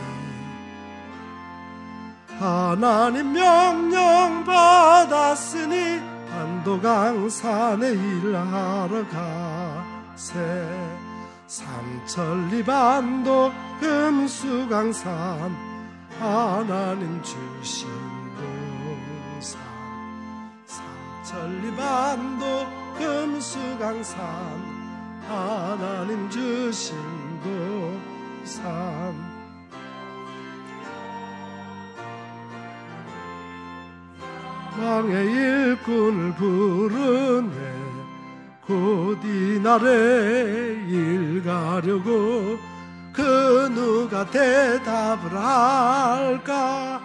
하나님 명령 받았으니 반도강산에 일하러 가세 삼천리반도 금수강산 하나님 주신 동산 삼천리반도 금수강산 하나님 주신 동산 왕의 일꾼을 부르네 곧 이날에 일 가려고 그 누가 대답을 할까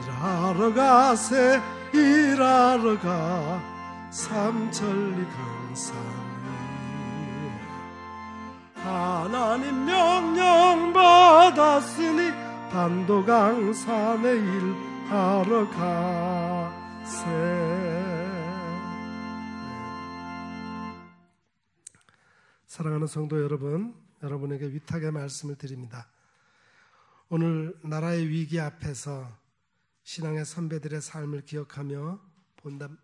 일하러 가세 일하러 가 삼천리 강산 위에 하나님 명령 받았으니 반도강산에 일하러 가세 사랑하는 성도 여러분 여러분에게 위탁의 말씀을 드립니다. 오늘 나라의 위기 앞에서 신앙의 선배들의 삶을 기억하며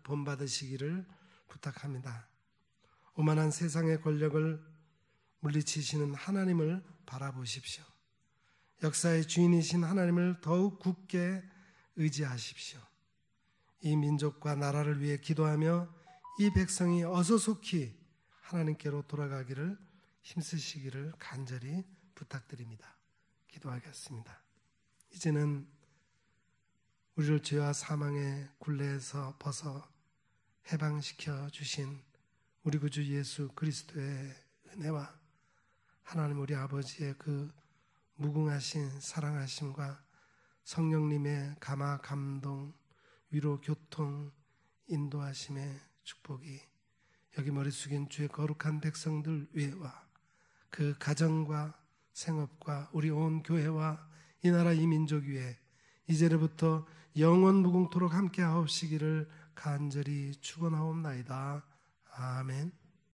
본받으시기를 부탁합니다. 오만한 세상의 권력을 물리치시는 하나님을 바라보십시오. 역사의 주인이신 하나님을 더욱 굳게 의지하십시오. 이 민족과 나라를 위해 기도하며 이 백성이 어서 속히 하나님께로 돌아가기를 힘쓰시기를 간절히 부탁드립니다. 기도하겠습니다. 이제는 우리를 죄와 사망의 굴레에서 벗어 해방시켜 주신 우리 구주 예수 그리스도의 은혜와 하나님 우리 아버지의 그 무궁하신 사랑하심과 성령님의 감화 감동 위로 교통 인도하심의 축복이 여기 머리 숙인 주의 거룩한 백성들 위에와 그 가정과 생업과 우리 온 교회와 이 나라 이 민족 위에 이제로부터 영원 무궁토록 함께 하옵시기를 간절히 축원하옵나이다. 아멘.